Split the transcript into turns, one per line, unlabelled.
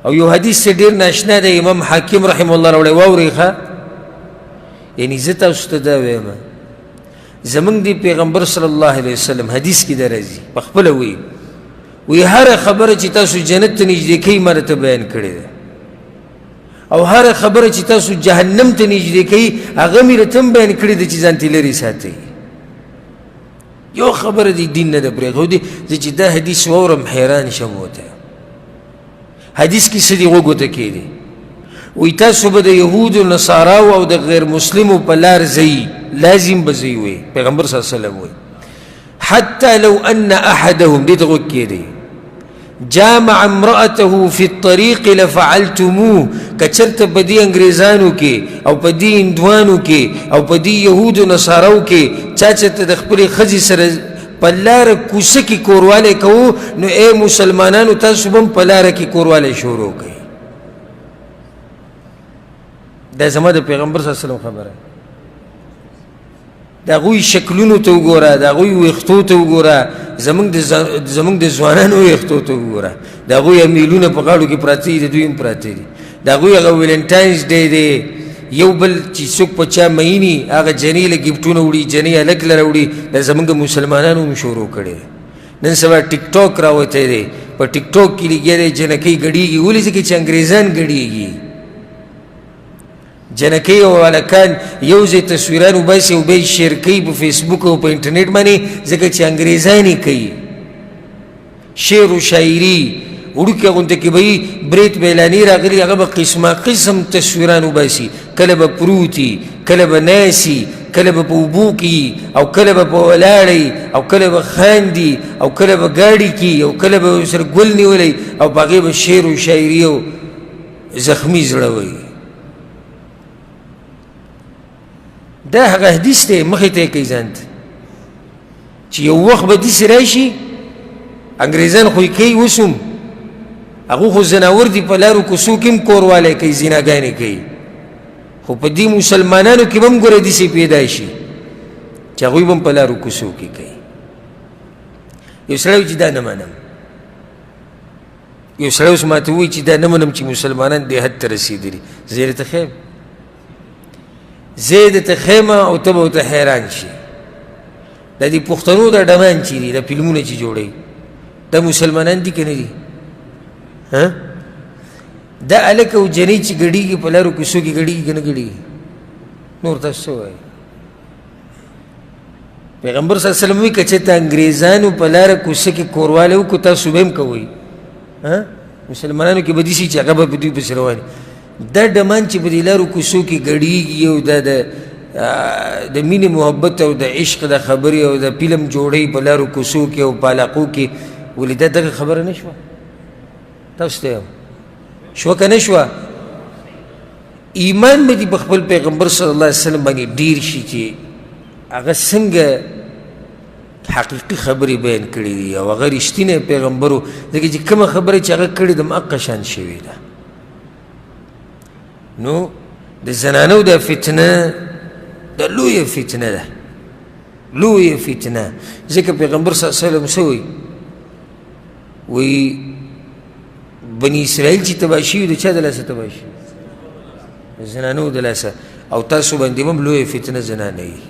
او یو حدیث سے ډیر ناشنا دی امام حاکم رحم الله راوړی واورئ ښه یعنی زه تاسو ته دا وایم زمونږ دی پیغمبر صلی الله علیه وسلم حدیث کې دا راځي په خپله وی هر خبره چې تاسو جنت ته نږدې کوي ما راته بیان کړې ده او هر خبره چې تاسو جهنم ته نږدې کوي هغه مې راته هم بیان کړې ده چې ځان ترې لرې ساتئ یو خبره دی دین نه ده پرېښودې زه چې دا حدیث واورم حیران شم ورته حدیث کې څه دي وګوته کېدی وی تاسو به د یهودو نصاراو او د غیر مسلمو په لار ځئ لازم به ځئ وی پیغمبر صلی الله علیه وسلم وی حتی لو ان احدهم دې ته غوږ کېدی جامع امرأته في الطريق لفعلتموه کچرته په دې انګریزانو کې او په دې هندوانو کې او په دې یهودو نصاراو کې چا چېرته د خپلې ښځې سره په لاره کوڅه کې کوروالی کوو نو ای مسلمانانو تاسو به هم په لاره کې کوروالی شروع کوئ دا زما د پیغمبر صلی الله علیه وسلم خبره د هغوی شکلونو ته وګوره د هغوی ویښتو ته وګوره زمونږ د ځوانانو ویښتو ته وګوره د هغوی امیلونه په غاړو کې پراته دي د دوی هم پراته دي د هغوی هغه ویلنټاینز ډے دی یو بل چې څوک په چا میني هغه جنۍ له ګفټونه وړي جنۍ هلک له راوړي دا زمونږ مسلمانانو هم شروع کړی دی نن سبا ټیک ټاک راوتی دی په ټیک ټاک کې لګیا دی جنکۍ ګډېږي ولې ځکه چې انګریزان ګډېږي جنکۍ او هلکان یو ځای تصویران وباسي او بیا یې شیر کوي په فیسبوک او په انټرنیټ باندې ځکه چې انګریزان یې کوي شعر و شاعري وړوکې غونته کې به یې برید میلاني راغلي هغه به قسمه قسم تصویران وباسي کله به پروتي کله به ناسي کله به په اوبو کې او کله به په ولاړی او کله به خاندي او کله به ګاډي کې او کله به ورسره ګل نیولی او په هغې به شعر و شاعري او زخمي زړه وایي دا هغه حدیث دی مخې ته یې کوي ځان ته چې یو وخت به داسې راشي انګریزان خو یې کوي اوس هم هغه خو زناور دي په لارو کوڅو کې هم کوروالی کوي زیناګانې کوي خو په دې مسلمانانو کې به هم ګوره داسې پیدا شي چې هغوی به هم په لارو کوڅو کې کوي یو سړی وایي چې دا نه منم یو سړی اوس ماته وایي چې دا نه منم چې مسلمانان دې حد ته رسېدلي زه یې درته ښیم زه یې درته ښیم او ته به ورته حیران شي دا دې پښتنو دا ډمان چې دي دا فلمونه چې جوړوي دا مسلمانان دي که نه دي دا هلک او جنۍ چې ګډېږي په لارو کوڅو کې ګډېږي که نه ګډېږي نور تاسو څه وایي پیغمبر صلی الله علیه وسلم وایي که چېرته انګریزانو په لاره کوڅه کې کوروالی وکړو تاسو به هم کوئ مسلمانانو کې به داسې چې هغه به په دوی پسې روان دا ډمان چې په دې لارو کوڅو کې ګډېږي او دا د مینې محبت او د عشق د خبرې او د فلم جوړۍ په لارو کوڅو کې او په علاقو کې ولې دا دغه خبره نه شوه تاسو ته شوه که نه شوه ایمان به دې په خپل پیغمبر صلی الله علیه وسلم باندې ډېر شي چې هغه څنګه حقیقي خبرې بیان کړي دي او هغه رښتینی پیغمبر و ځکه چې کومه خبره چې هغه کړې ده هماغه شان شوې ده نو د زنانو دا فتنه دا لویه فتنه ده لویه فتنه ځکه پیغمبر صلی الله علیه وسلم څه وایي وایي بني اسرائیل چې تباه شوي د چا د لاسه تباه شوي د زنانو د لاسه او تاسو باندې هم لویه فتنه زنانه وي